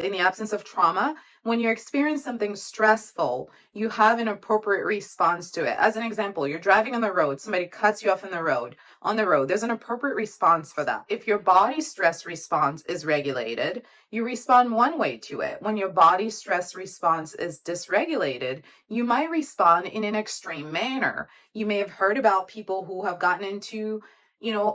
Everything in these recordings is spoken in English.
In the absence of trauma, when you experience something stressful, you have an appropriate response to it. As an example, you're driving on the road, somebody cuts you off on the road, there's an appropriate response for that. If your body's stress response is regulated, you respond one way to it. When your body's stress response is dysregulated, you might respond in an extreme manner. You may have heard about people who have gotten into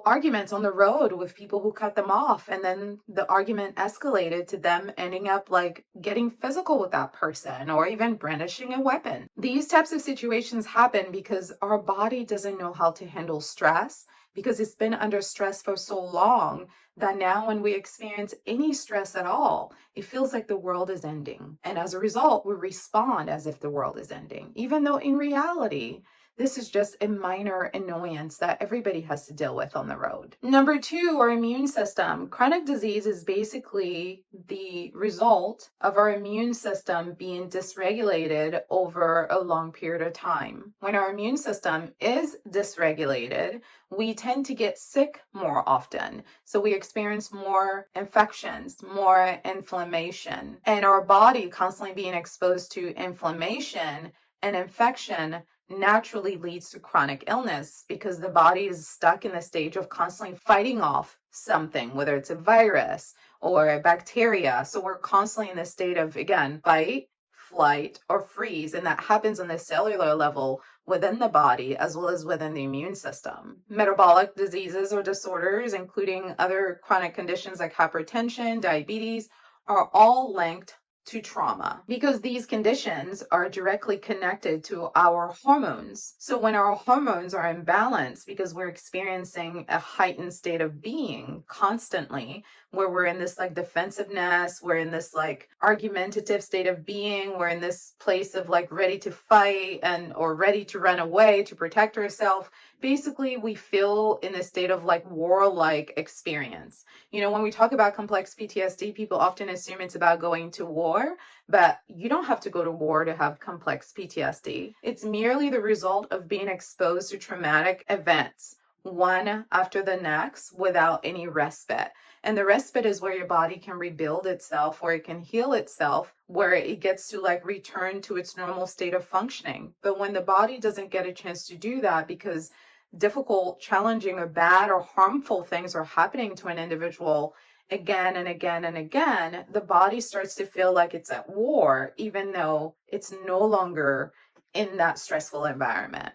arguments on the road with people who cut them off. And then the argument escalated to them ending up like getting physical with that person or even brandishing a weapon. These types of situations happen because our body doesn't know how to handle stress, because it's been under stress for so long that now when we experience any stress at all, it feels like the world is ending. And as a result, we respond as if the world is ending, even though in reality, this is just a minor annoyance that everybody has to deal with on the road. Number two, our immune system. Chronic disease is basically the result of our immune system being dysregulated over a long period of time. When our immune system is dysregulated, we tend to get sick more often. So we experience more infections, more inflammation, and our body constantly being exposed to inflammation and infection naturally leads to chronic illness because the body is stuck in the stage of constantly fighting off something, whether it's a virus or a bacteria. So we're constantly in the state of, again, fight, flight, or freeze. And that happens on the cellular level within the body as well as within the immune system. Metabolic diseases or disorders, including other chronic conditions like hypertension, diabetes, are all linked to trauma because these conditions are directly connected to our hormones. So when our hormones are imbalanced because we're experiencing a heightened state of being constantly, where we're in this like defensiveness, we're in this like argumentative state of being, we're in this place of like ready to fight and or ready to run away to protect ourselves. Basically, we feel in a state of like warlike experience. When we talk about complex PTSD, people often assume it's about going to war, but you don't have to go to war to have complex PTSD. It's merely the result of being exposed to traumatic events, one after the next, without any respite. And the respite is where your body can rebuild itself, where it can heal itself, where it gets to like return to its normal state of functioning. But when the body doesn't get a chance to do that because difficult, challenging, or bad or harmful things are happening to an individual again and again and again, the body starts to feel like it's at war, even though it's no longer in that stressful environment.